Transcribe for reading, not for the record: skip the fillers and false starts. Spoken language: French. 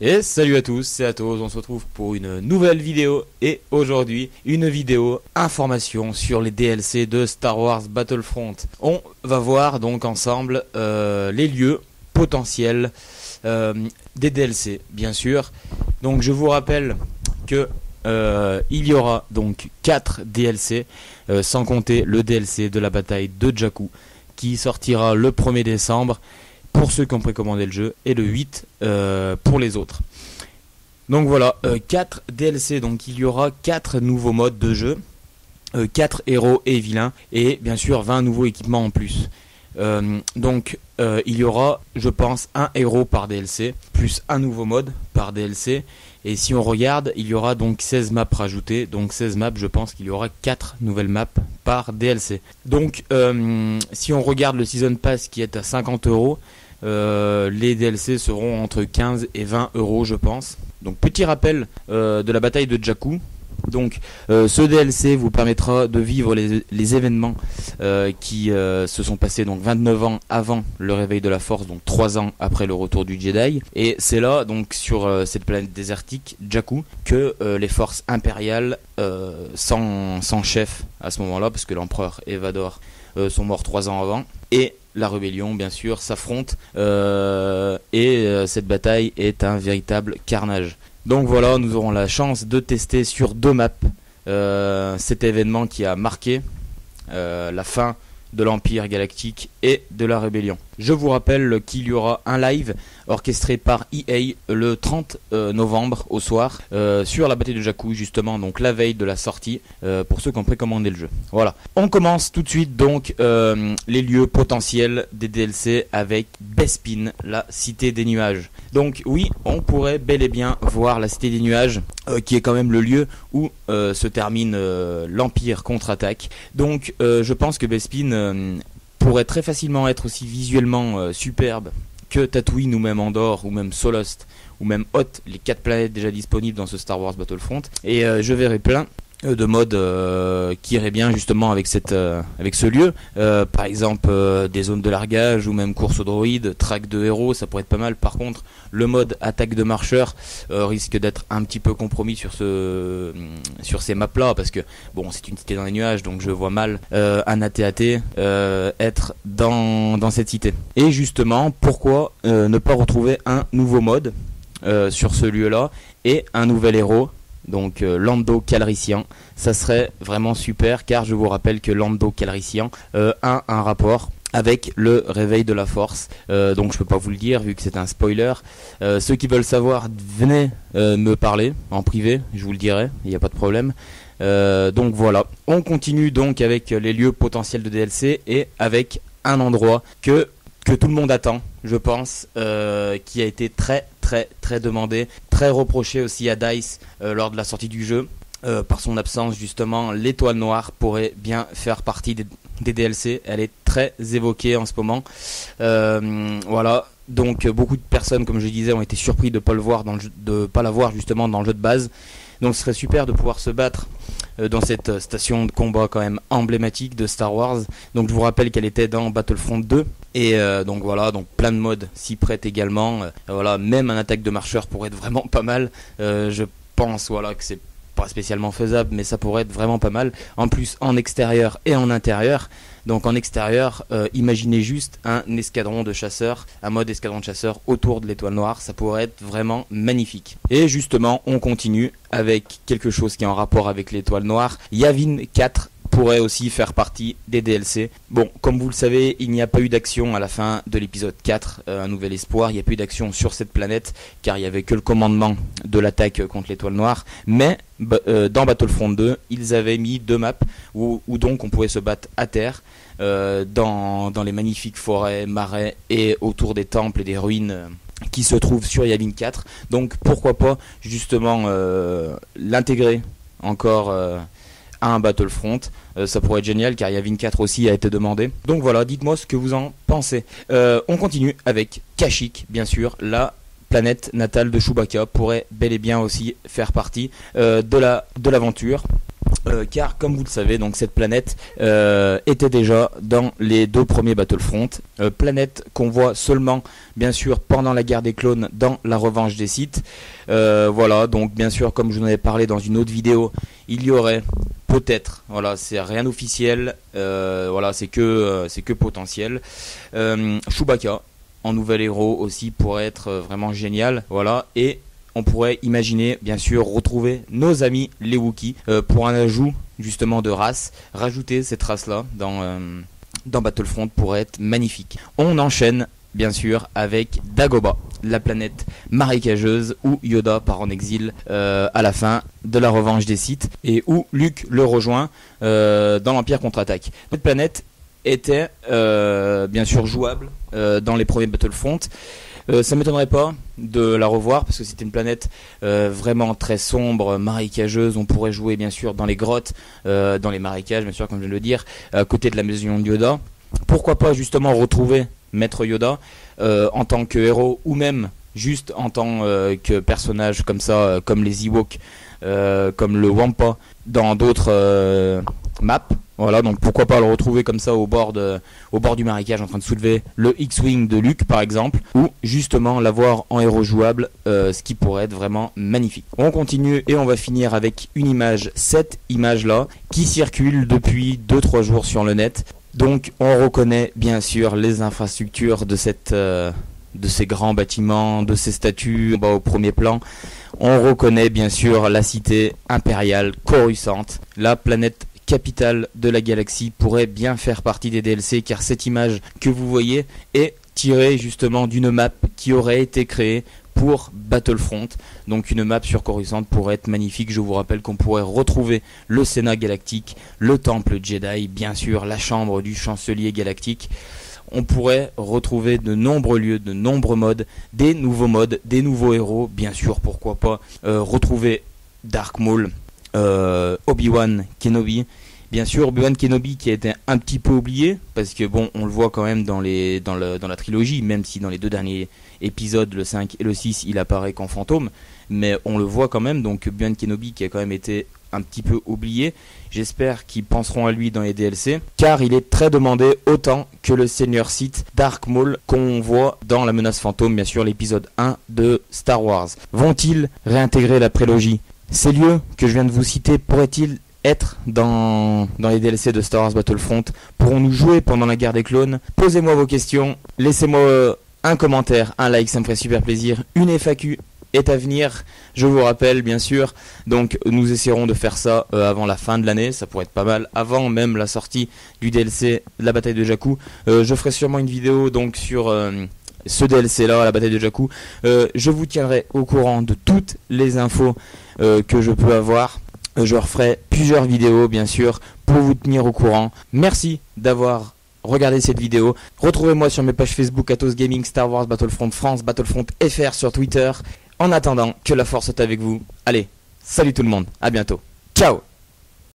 Et salut à tous, c'est Atos, on se retrouve pour une nouvelle vidéo et aujourd'hui une vidéo information sur les DLC de Star Wars Battlefront. On va voir donc ensemble les lieux potentiels des DLC bien sûr. Donc je vous rappelle que il y aura donc 4 DLC sans compter le DLC de la bataille de Jakku qui sortira le 1er décembre pour ceux qui ont précommandé le jeu et le 8 pour les autres. Donc voilà, 4 DLC, donc il y aura 4 nouveaux modes de jeu, 4 héros et vilains et bien sûr 20 nouveaux équipements en plus. Il y aura, je pense, un héros par DLC plus un nouveau mode par DLC. Et si on regarde, il y aura donc 16 maps rajoutées. Donc 16 maps, je pense qu'il y aura 4 nouvelles maps par DLC. Donc si on regarde le Season Pass qui est à 50€, les DLC seront entre 15 et 20€, je pense. Donc petit rappel de la bataille de Jakku. Donc ce DLC vous permettra de vivre les événements qui se sont passés donc 29 ans avant le réveil de la Force, donc 3 ans après le retour du Jedi. Et c'est là donc sur cette planète désertique Jakku que les forces impériales sans chef à ce moment là, parce que l'empereur et Vador sont morts 3 ans avant, et la rébellion bien sûr s'affrontent cette bataille est un véritable carnage. Donc voilà, nous aurons la chance de tester sur 2 maps cet événement qui a marqué la fin de l'Empire Galactique et de la Rébellion. Je vous rappelle qu'il y aura un live orchestré par EA le 30 novembre au soir sur la bataille de Jakku, justement, donc la veille de la sortie pour ceux qui ont précommandé le jeu. Voilà, on commence tout de suite donc les lieux potentiels des DLC avec Bespin, la cité des nuages. Donc oui, on pourrait bel et bien voir la cité des nuages qui est quand même le lieu où se termine l'Empire contre-attaque. Donc je pense que Bespin pourrait très facilement être aussi visuellement superbe que Tatooine ou même Andorre ou même Solost ou même Hoth, les 4 planètes déjà disponibles dans ce Star Wars Battlefront. Et je verrai plein de modes qui iraient bien justement avec ce lieu, par exemple des zones de largage ou même course aux droïdes, track de héros, ça pourrait être pas mal. Par contre le mode attaque de marcheurs risque d'être un petit peu compromis sur ces maps là, parce que bon, c'est une cité dans les nuages, donc je vois mal un AT-AT être dans cette cité. Et justement, pourquoi ne pas retrouver un nouveau mode sur ce lieu là et un nouvel héros, donc Lando Calrissian. Ça serait vraiment super, car je vous rappelle que Lando Calrissian a un rapport avec le réveil de la Force, donc je peux pas vous le dire vu que c'est un spoiler. Ceux qui veulent savoir, venez me parler en privé, je vous le dirai, il n'y a pas de problème. Donc voilà, on continue donc avec les lieux potentiels de DLC et avec un endroit que tout le monde attend, je pense, qui a été très demandé, très reproché aussi à DICE lors de la sortie du jeu. Par son absence, justement, l'étoile noire pourrait bien faire partie des DLC. Elle est très évoquée en ce moment. Voilà. Donc beaucoup de personnes, comme je disais, ont été surpris de pas la voir justement dans le jeu de base. Donc ce serait super de pouvoir se battre dans cette station de combat quand même emblématique de Star Wars. Donc je vous rappelle qu'elle était dans Battlefront 2. Et donc voilà, donc plein de modes s'y prêtent également. Voilà, même un attaque de marcheur pourrait être vraiment pas mal. Je pense voilà que c'est pas spécialement faisable, mais ça pourrait être vraiment pas mal. En plus en extérieur et en intérieur. Donc en extérieur, imaginez juste un escadron de chasseurs, un mode escadron de chasseurs autour de l'étoile noire, ça pourrait être vraiment magnifique. Et justement, on continue avec quelque chose qui est en rapport avec l'étoile noire. Yavin 4 pourrait aussi faire partie des DLC. Bon, comme vous le savez, il n'y a pas eu d'action à la fin de l'épisode 4, Un Nouvel Espoir. Il n'y a pas eu d'action sur cette planète, car il n'y avait que le commandement de l'attaque contre l'étoile noire. Mais dans Battlefront 2, ils avaient mis 2 maps où donc on pouvait se battre à terre, dans les magnifiques forêts, marais et autour des temples et des ruines qui se trouvent sur Yavin 4. Donc pourquoi pas justement l'intégrer encore à un Battlefront, ça pourrait être génial, car Yavin 4 aussi a été demandé. Donc voilà, dites-moi ce que vous en pensez. On continue avec Kashyyyk, bien sûr, la planète natale de Chewbacca pourrait bel et bien aussi faire partie de l'aventure. car comme vous le savez, donc cette planète était déjà dans les 2 premiers Battlefront, planète qu'on voit seulement bien sûr pendant la guerre des clones dans la revanche des Sith. Voilà, donc bien sûr comme je vous en avais parlé dans une autre vidéo, il y aurait peut-être, voilà, c'est rien officiel, voilà, c'est que potentiel, Chewbacca en nouvel héros aussi pourrait être vraiment génial, voilà, et on pourrait imaginer bien sûr retrouver nos amis les Wookiees pour un ajout justement de race. Rajouter cette race là dans Battlefront pourrait être magnifique. On enchaîne bien sûr avec Dagobah, la planète marécageuse où Yoda part en exil à la fin de la revanche des Sith et où Luke le rejoint dans l'Empire contre-attaque. Cette planète était bien sûr jouable dans les premiers Battlefront. Ça m'étonnerait pas de la revoir parce que c'était une planète vraiment très sombre, marécageuse. On pourrait jouer bien sûr dans les grottes, dans les marécages bien sûr comme je viens de le dire, à côté de la maison de Yoda. Pourquoi pas justement retrouver Maître Yoda en tant que héros ou même juste en tant que personnage comme ça, comme les Ewoks, comme le Wampa dans d'autres maps. Voilà, donc pourquoi pas le retrouver comme ça au bord du marécage en train de soulever le X-Wing de Luke par exemple, ou justement l'avoir en héros jouable, ce qui pourrait être vraiment magnifique. On continue et on va finir avec une image, cette image là, qui circule depuis 2-3 jours sur le net. Donc on reconnaît bien sûr les infrastructures de ces grands bâtiments, de ces statues au premier plan. On reconnaît bien sûr la cité impériale Coruscant, la planète capitale de la galaxie pourrait bien faire partie des DLC car cette image que vous voyez est tirée justement d'une map qui aurait été créée pour Battlefront. Donc une map sur Coruscant pourrait être magnifique. Je vous rappelle qu'on pourrait retrouver le Sénat galactique, le temple Jedi, bien sûr la chambre du chancelier galactique. On pourrait retrouver de nombreux lieux, de nombreux modes, des nouveaux modes, des nouveaux héros, bien sûr pourquoi pas retrouver Dark Maul, Obi-Wan Kenobi, bien sûr Obi-Wan Kenobi qui a été un petit peu oublié parce que bon on le voit quand même dans la trilogie, même si dans les 2 derniers épisodes, le 5 et le 6, il apparaît qu'en fantôme, mais on le voit quand même. Donc Obi-Wan Kenobi qui a quand même été un petit peu oublié, j'espère qu'ils penseront à lui dans les DLC car il est très demandé, autant que le Seigneur Sith Dark Maul qu'on voit dans la menace fantôme, bien sûr l'épisode 1 de Star Wars. Vont-ils réintégrer la prélogie? Ces lieux que je viens de vous citer pourraient-ils être dans les DLC de Star Wars Battlefront? Pourrons-nous jouer pendant la guerre des clones? Posez-moi vos questions, laissez-moi un commentaire, un like, ça me ferait super plaisir. Une FAQ est à venir, je vous rappelle bien sûr, donc nous essaierons de faire ça avant la fin de l'année, ça pourrait être pas mal, avant même la sortie du DLC la bataille de Jakku. Je ferai sûrement une vidéo donc sur ce DLC là, la bataille de Jakku. Je vous tiendrai au courant de toutes les infos que je peux avoir. Je referai plusieurs vidéos bien sûr pour vous tenir au courant. Merci d'avoir regardé cette vidéo. Retrouvez-moi sur mes pages Facebook Atos Gaming, Star Wars Battlefront France, Battlefront FR sur Twitter. En attendant, que la force soit avec vous. Allez, salut tout le monde, à bientôt. Ciao.